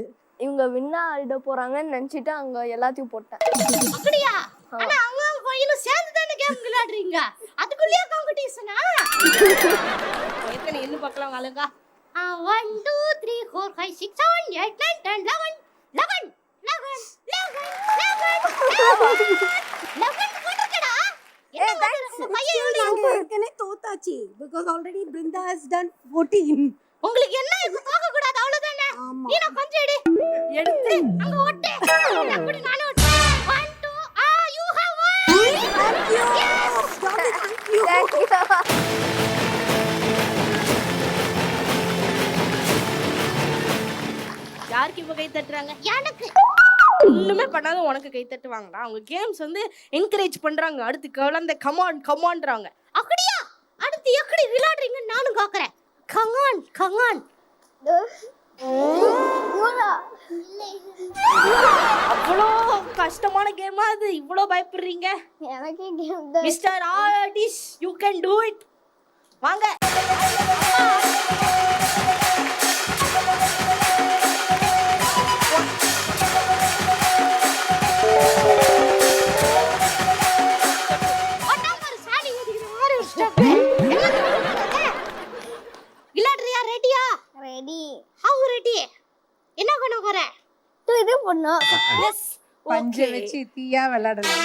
இவங்க வின்னா ஆடிட போறாங்கன்னு நினைச்சிட்டு அங்க எல்லாத்தையும் போட்டேன். அப்படியா? ஆனா அவங்க பையனும் சேர்ந்து தானே கேம் விளையாடுறீங்க. அதுக்குள்ளேயே காம்படிஷனா? எத்தனை எண்ணு பார்க்கலாம் வாளுங்க. 1 2 3 4 5 6 7 8 9 10 11 11 11 கொண்டுக்கடா. நாங்க ஏற்கனவே தோத்தாச்சு. because already Brinda has done 14. உங்களுக்கு என்ன இப்ப தோக்க கூடாது அவ்வளவுதானே. ஆமா. நீ நான் கொஞ்சம் எடுத்து அங்க ஒட்டு. அப்படி நானே ஒட்டு. 1 2 you have won. Thank you. Thank you. யாருக்கு இப்ப கை தட்டுறாங்க? எனக்கு ஒண்ணுமே பண்ணாத உனக்கு கை தட்டுவாங்களா? அவங்க கேம்ஸ் வந்து என்கரேஜ் பண்றாங்க. அடுத்து குழந்தை கமான் கமான்றாங்க. அப்படியா? அடுத்து எப்படி விளையாடுறீங்க நானும் பார்க்கறேன். கங்கான் கங்கான். அவ்வளோ கஷ்டமான கேமா அது? இவ்வளோ பயப்படுறீங்க? எனக்கு game mister artist you can do it. வாங்க. விளையாடுறியா? ரெடியா? ரெடி. How ready? என்ன பண்ண போற? இது பண்ணு. எஸ். பஞ்சை வச்சு தீயா விளையாடலாம்.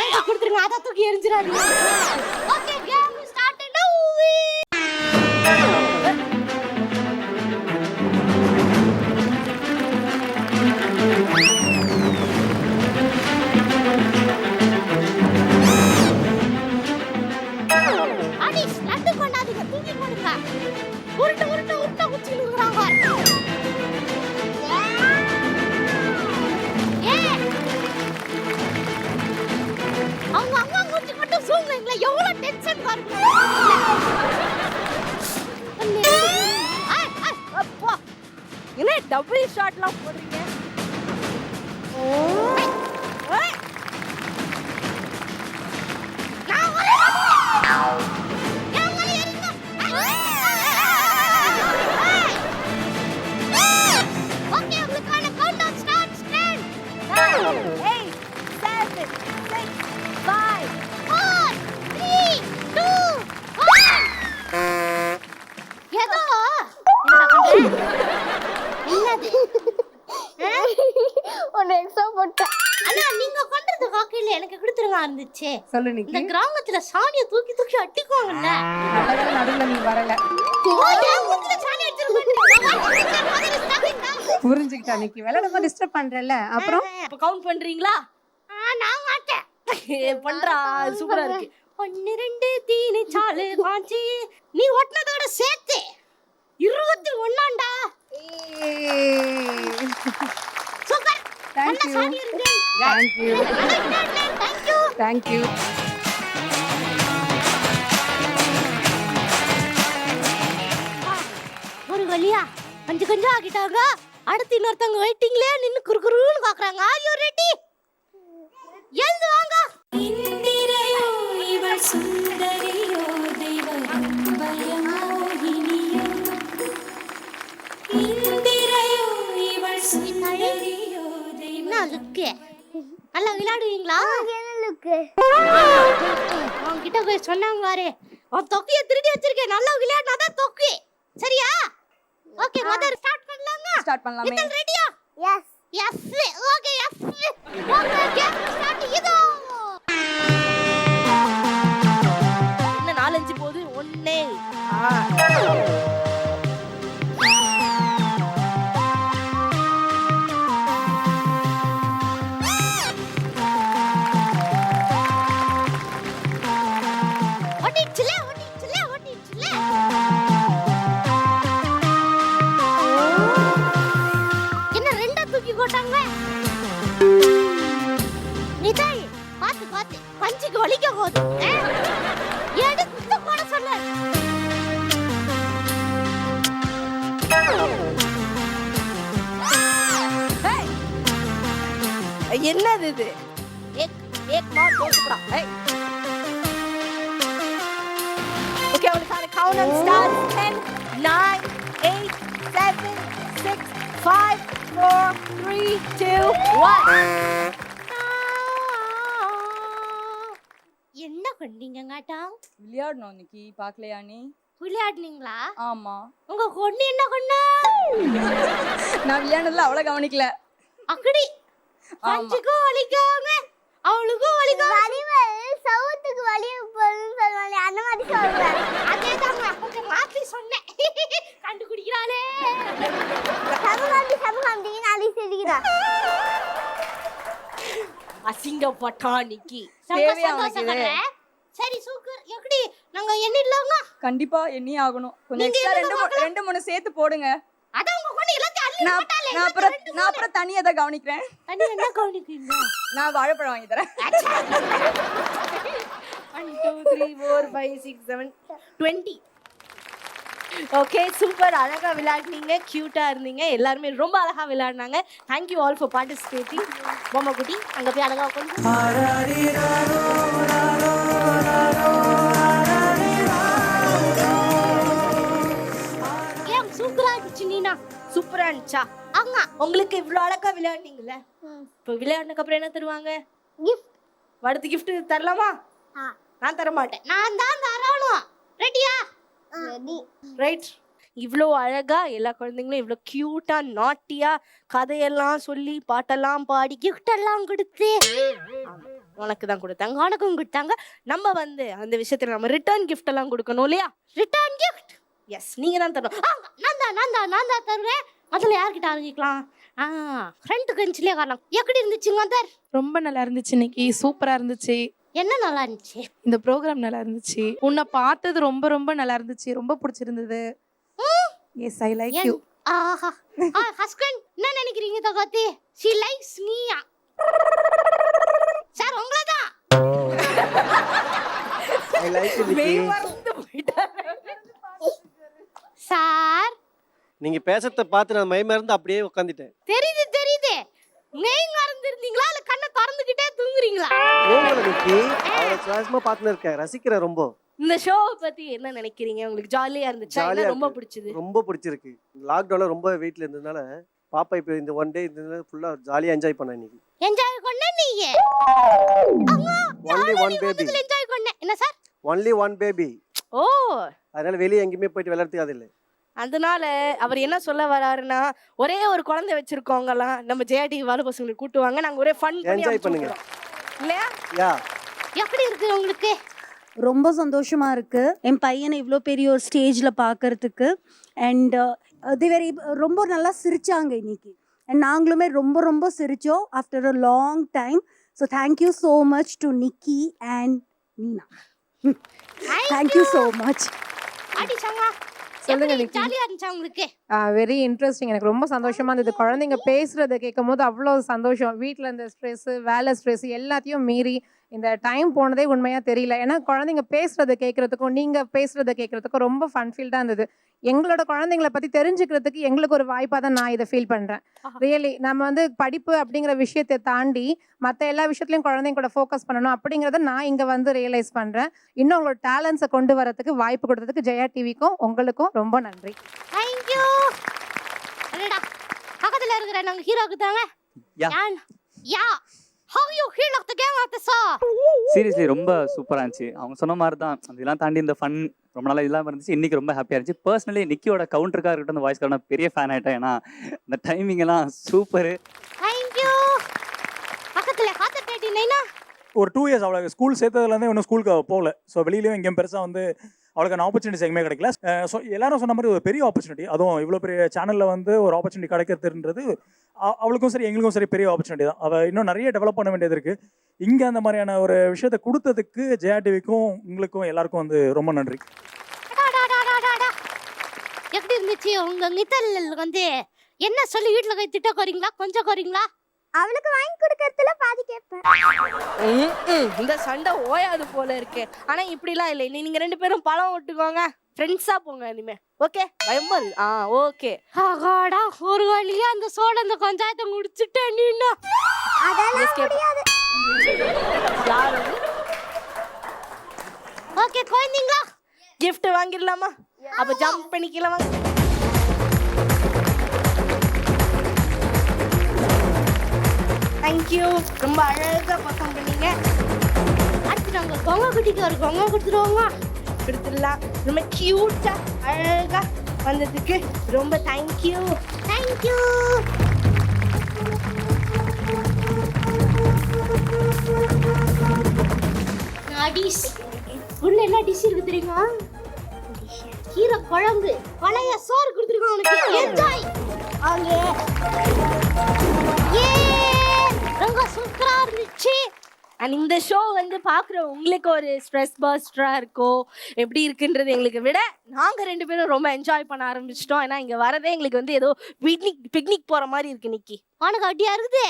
அங்க கொடுத்துருங்க. அத தூக்கி எறிஞ்சிராதீங்க. ஓகே கேம் ஸ்டார்ட் நவ. அடிஸ் லட்டு பண்ணாதீங்க. தூக்கி போடுங்க. உருட்டு உருட்டு உருட்ட குச்சி நிக்குறாங்க. அவங்க அம்மா குச்சி மட்டும் சூங்குங்களா? எவ்வளவு டென்ஷன் பாருங்க. அப்பா என்ன டபுள் ஷாட்லாம் போடுறீங்க? ஏய், நான் வரேன். நான் வரேன். ஓகே உங்களுக்கான கவுண்டவுன் ஸ்டார்ட்ஸ். 10 9, 8, 7, 6, 5. 4 3 2 1. ஏதோ என்னது? ஒன்னு எக்ஸ்ட்ரா போட்டேன். அண்ணா நீங்க கொண்டது காக்கையில எனக்கு கொடுத்துருங்க இருந்துச்சு. சொல்லு இந்த நிக்கி. கிராமத்துல சாணியை தூக்கி தூக்கி அட்டிக்குவாங்கல்ல. நல்லவேளை நடுவுல நீ வரல. சாணி அடிச்சிருக்கேன். புரிஞ்சுக்கிட்டா நிக்கி. விளையாடாம டிஸ்டர்ப் பண்றல. அப்புறம் அப்ப கவுண்ட் பண்றீங்களா? நான் மாட்டேன். பண்றா. சூப்பரா இருக்கு. 1 2 3 4 5 நீ ஒட்டினதோட சேர்த்து 21 சூப்பர். Thank நல்ல you. சாணி இருக்கு. Thank you. Thank you. Thank you. ஒரு வழியா கொஞ்சம் கொஞ்சம் ஆகிட்டாங்க. அடுத்து இன்னொருத்தவங்க வெயிட்டிங்ல நின்னு குறுகுறுன்னு பாக்குறாங்க. Are you ready? எழுந்து வாங்க. இந்திரையோ இவள் சுந்தரியோ தெய்வமோகினியோ இந்திரையோ இவள் சுந்தரியோ என்ன லுக்கு? நல்லா விளையாடுவீங்களா? லுக்கு. அவன்கிட்ட போய் சொன்னாங்க பாரு. அவன் தொக்கிய திருடி வச்சிருக்கேன். நல்லா விளையாடினாதான் தொக்கி. சரியா? ஓகே மதர் ஸ்டார்ட் பண்ணலாமா? ஸ்டார்ட் பண்ணலாமே. வித்தல் ரெடியா? Yes. Yes. Okay yes. Okay game start இதோ. இன்னும் 4 5 போகுது. 1 வலிக்க போகுது. எடுத்து போட சொன்ன. என்னது இது? एक मार दो टुकड़ा. Okay, we'll count and start. 10, 9, 8, 7, 6, 5, 4, 3, 2, 1. என்ன பண்ணீங்க காட்டா? விளையாடணும் இன்னைக்கு, பார்க்கலையா நீ? விளையாடுனீங்களா? ஆமா. உங்க பொண்ணு என்ன பண்ணா? நான் விளையாடுனதுல அவளை கவனிக்கல. அக்கடி பஞ்சுக்கும் வலிக்காம அவளுக்கும் வலிக்காம வலிவல் சவுத்துக்கு வலி போகுதுன்னு சொல்லுவாங்க, அந்த மாதிரி சொல்றேன். அதேதாங்க கொஞ்சம் மாத்தி சொன்னேன். கண்டுபிடிக்கிறாளே. சமகாந்தி நாளை சிரிக்கிறான். அசிங்கப்பட்டா நிக்கி. தேவையா உனக்கு இது? சரி சூப்பர். எப்படி நாங்க எண்ணிடலாமா? கண்டிப்பா எண்ணி ஆகணும். கொஞ்சம் எக்ஸ்ட்ரா ரெண்டு மூணு சேர்த்து போடுங்க. அட உங்க பொண்ணு எல்லாத்தையும் அள்ளி போட்டாலே. நான் அப்புறம் தனியா தான் கவனிக்கிறேன். தனியா என்ன கவனிக்கிறீங்க? நான் வாழைப்பழம் வாங்கி தரேன். 1 2 3 4 5 6 7 20. Okay super. அழகா விளையாடுனீங்க, கியூட்டா இருந்தீங்க, எல்லாருமே ரொம்ப அழகா விளையாடுனாங்க. Thank you all for participating. பொம்மை குட்டி அங்க போய் அழகா உட்காந்து. ஏன் சூப்பரா இருந்துச்சு நீனா? சூப்பரா இருந்துச்சா? ஆமா. உங்களுக்கு இவ்ளோ அழகா விளையாடுனீங்கல்ல, இப்போ விளையாடுனதுக்கு அப்புறம் என்ன தருவாங்க? கிஃப்ட். அடுத்த கிஃப்ட் தரலாமா? நான் தர மாட்டேன். நான் தான் தரணும். ரெடியா? ரெடி. ரைட். இவ்வளோ அழகா எல்லா குழந்தைங்களும் இவ்வளோ கியூட்டா நாட்டியா கதையெல்லாம் சொல்லி பாட்டெல்லாம் பாடி கிஃப்ட் எல்லாம் கொடுத்து உனக்கு தான் கொடுத்தாங்க, உனக்கும் கொடுத்தாங்க. நம்ம வந்து அந்த விஷயத்துல நம்ம ரிட்டர்ன் கிஃப்ட் எல்லாம் கொடுக்கணும் இல்லையா? ரிட்டர்ன் கிஃப்ட் எஸ் நீங்க தான் தரணும். நான் தான் தருவேன். அதில் யார்கிட்ட ஆரம்பிக்கலாம்? ஃப்ரண்ட் பெஞ்சிலே வரலாம். எப்படி இருந்துச்சுங்க சார்? ரொம்ப நல்லா இருந்துச்சு இன்னைக்கு, சூப்பரா இருந்துச்சு. என்ன நல்லா இருந்துச்சு? இந்த ப்ரோக்ராம் நல்லா இருந்துச்சு. உன்னை பார்த்தது ரொம்ப ரொம்ப நல்லா இருந்துச்சு, ரொம்ப பிடிச்சிருந்தது. Yes I like you. ஆஹா. ஹஸ்பண்ட் என்ன நினைக்கிறீங்க இத பத்தி? she likes me. சார் உங்களை தான். I like you Nikki. Sir நீங்க பேசறத பார்த்து நான் மைமறந்து அப்படியே உட்கார்ந்துட்டேன். தெரியுது. மெய் மறந்துருந்தீங்களா இல்ல கண்ணை திறந்துக்கிட்டே தூங்குறீங்களா? ஓங்கல நிக்கி, அவளை சுவாசமா பார்த்துன்னு இருக்கேன், ரசிக்கிறேன் ரொம்ப. இந்த ஷோ பத்தி என்ன நினைக்கிறீங்க? உங்களுக்கு ஜாலியா இருந்துச்சா? இல்ல ரொம்ப பிடிச்சது? ரொம்ப பிடிச்சிருக்கு. லாக்டவுன்ல ரொம்ப வீட்ல இருந்ததுனால பாப்பா இப்போ இந்த ஒன் டே இந்த ஃபுல்லா ஜாலியா என்ஜாய் பண்ணேன் இன்னைக்கு. என்ஜாய் பண்ண நீங்க? Only one baby. என்ஜாய் பண்ண. என்ன சார்? Only one baby. ஓ. அதனால வெளிய எங்கயுமே போயிட்டு விளையாடுறதுக்கு அது இல்ல. அதனால அவர் என்ன சொல்ல வராருன்னா, ஒரே ஒரு குழந்தை வச்சிருக்கவங்கலாம் நம்ம ஜெயா டிவி வாழ பசங்களை கூட்டுவாங்க, நாங்க ஒரே ஃபன் பண்ணி என்ஜாய் பண்ணுங்க இல்லையா? யா. எப்படி இருக்கு உங்களுக்கு? ரொம்ப சந்தோஷமா இருக்கு என் பையனை இவ்வளோ பெரிய ஒரு ஸ்டேஜ்ல பார்க்கறதுக்கு. அண்ட் ரொம்ப நல்லா சிரிச்சாங்க இன்னைக்கு. அண்ட் நாங்களுமே ரொம்ப ரொம்ப சிரிச்சோம் after a long time. So thank you so much to Nikki and Neena. Thank you so much. அடிச்சாங்க. சொல்லுங்க நிக்கி. ஜாலியா இருந்துச்சா உங்களுக்கு? Very interesting. எனக்கு ரொம்ப சந்தோஷமா இருந்தது. குழந்தைங்க பேசுறதை கேட்கும் போது அவ்வளோ சந்தோஷம். வீட்டில் இந்த ஸ்ட்ரெஸ், வேலை ஸ்ட்ரெஸ் எல்லாத்தையும் மீறி இந்த டைம் போனதே உண்மையா தெரியல. ஏன்னா குழந்தைங்க பேசுறதை கேட்கறதுக்கும் நீங்க பேசுறதை கேட்கறதுக்கும் ரொம்ப ஃபன்ஃபீல்டா இருந்தது. எங்களோட குழந்தைங்களை பத்தி தெரிஞ்சுக்கிறதுக்கு எங்களுக்கு ஒரு வாய்ப்பா தான் நான் இதை ஃபீல் பண்றேன். ரியலி நம்ம வந்து படிப்பு அப்படிங்கிற விஷயத்தை தாண்டி மற்ற எல்லா விஷயத்துலையும் குழந்தைங்க கூட ஃபோக்கஸ் பண்ணணும் அப்படிங்கிறத நான் இங்க வந்து ரியலைஸ் பண்றேன். இன்னும் உங்களோட டேலண்ட்ஸை கொண்டு வரதுக்கு வாய்ப்பு கொடுத்ததுக்கு ஜெயா டிவிக்கும் உங்களுக்கும் ரொம்ப நன்றி. தேங்க்யூ. அடடா பக்கத்துல இருக்கிற நாங்க ஹீரோக்கு தாங்க. யா how you feel of the game of the song? Seriously ரொம்ப சூப்பராக இருந்துச்சு. அவங்க சொன்ன மாதிரி தான் அதெல்லாம் தாண்டி இந்த ஃபன் ரொம்ப நாளாக இல்லாமல் இருந்துச்சு. இன்னைக்கு ரொம்ப ஹாப்பியாக இருந்துச்சு. பர்சனலி நிக்கியோட கவுண்டருக்காக இருக்கட்டும் அந்த வாய்ஸ்க்காக நான் பெரிய ஃபேன் ஆகிட்டேன். ஏன்னா இந்த டைமிங் எல்லாம் சூப்பரு. தேங்க்யூ. பக்கத்துல காத்து கேட்டினேனா ஒரு 2 இயர்ஸ் அவளுக்கு ஸ்கூல் சேர்த்ததுலேருந்தே இன்னும் ஸ்கூலுக்கு போகல. ஸோ வெளியிலேயும் எங்கேயும் பெருசாக வந்து அவளுக்கான ஆப்பர்ச்சுனிட்டிஸ் எங்கேயுமே கிடைக்கல. ஸோ எல்லாரும் சொன்ன மாதிரி ஒரு பெரிய ஆப்பர்ச்சுனிட்டி, அதுவும் இவ்வளோ பெரிய சேனலில் வந்து ஒரு ஆப்பர்ச்சுனிட்டி கிடைக்கிறதுன்றது அவளுக்கும் சரி எங்களுக்கும் சரி பெரிய ஆப்பர்ச்சுனிட்டி தான். அவள் இன்னும் நிறைய டெவலப் பண்ண வேண்டியது இருக்குது. இங்கே அந்த மாதிரியான ஒரு விஷயத்தை கொடுத்ததுக்கு ஜெயா டிவிக்கும் உங்களுக்கும் எல்லாருக்கும் வந்து ரொம்ப நன்றி. எப்படி இருந்துச்சு உங்க நித்தல் வந்து என்ன சொல்லி வீட்டில் கை திட்ட போறீங்களா? கொஞ்சம் போறீங்களா? அவளுக்கு வாங்கி கொடுக்கறதுல பாதி கேட்பேன். இந்த சண்டை ஓயாது போல இருக்கு. ஆனா இப்படிலாம் இல்லை, நீங்க 2 பேரும் பழம் விட்டுக்கோங்க, ஃப்ரெண்ட்ஸா போங்க இனிமே. ஓகே பயமா ஓகே. ஆகாடா ஒரு வழியா அந்த சோட அந்த பஞ்சாயத்தை முடிச்சுட்டேன். நீனா அதெல்லாம் முடியாது. யாரு ஓகே குழந்தைங்களா gift வாங்கிடலாமா? அப்ப ஜம்ப் பண்ணிக்கலாம் வாங்க. தேங்க்யூ, ரொம்ப அழகா பர்ஃபார்ம் பண்ணீங்க. அடுத்து நாங்க கொங்க குட்டிக்கு ஒரு கொங்க கொடுத்துருவோங்க. கொடுத்துடலாம். ரொம்ப கியூட்டா அழகா வந்ததுக்கு ரொம்ப தேங்க்யூ. தேங்க்யூ. டிஷ் உள்ள என்ன டிஷ் இருக்கு தெரியுமா? கீரை குழம்பு, பழைய சோறு கொடுத்துருக்கோம் உனக்கு. என்ஜாய். அங்கே ஏ ரொம்ப சூப்பரா இருந்துச்சு. அண்ட் இந்த ஷோ வந்து பார்க்குற உங்களுக்கு ஒரு ஸ்ட்ரெஸ் பஸ்டராக இருக்கும். எப்படி இருக்குன்றது எங்களுக்கு விட நாங்கள் 2 பேரும் ரொம்ப என்ஜாய் பண்ண ஆரம்பிச்சிட்டோம். ஏன்னா இங்கே வரதே எங்களுக்கு வந்து ஏதோ பிக்னிக் போகிற மாதிரி இருக்கு. நிக்கி உனக்கு அப்படியா இருக்குது?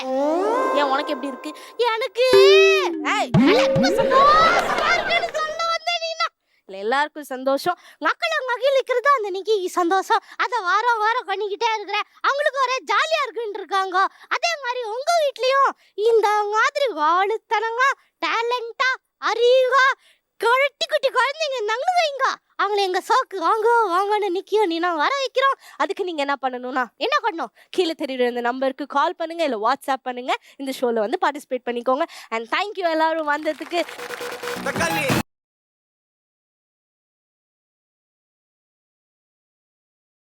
ஏன் உனக்கு எப்படி இருக்கு? எனக்கு எல்லாருக்கும் சந்தோஷம். மக்களை மகிழ்க்கிறது அந்த நிக்கி சந்தோஷம். அதை வாரம் வாரம் பண்ணிக்கிட்டே இருக்கிறேன். அவங்களுக்கு ஒரே ஜாலியா இருக்குன்னு இருக்காங்க. அதே மாதிரி உங்க வீட்லயும் இந்த மாதிரி வாழுத்தனங்க டேலண்டா அறிவா குட்டி குட்டி குழந்தைங்க இருந்தாங்கன்னு வைங்க, அவங்கள எங்க சோக்கு வாங்க வாங்கன்னு நிக்கியோ நீ நான் வர வைக்கிறோம். அதுக்கு நீங்க என்ன பண்ணணும்னா என்ன பண்ணணும், கீழே தெரியுற இந்த நம்பருக்கு கால் பண்ணுங்க, இல்லை வாட்ஸ்அப் பண்ணுங்க. இந்த ஷோல வந்து பார்ட்டிசிபேட் பண்ணிக்கோங்க. அண்ட் தேங்க்யூ எல்லாரும் வந்ததுக்கு.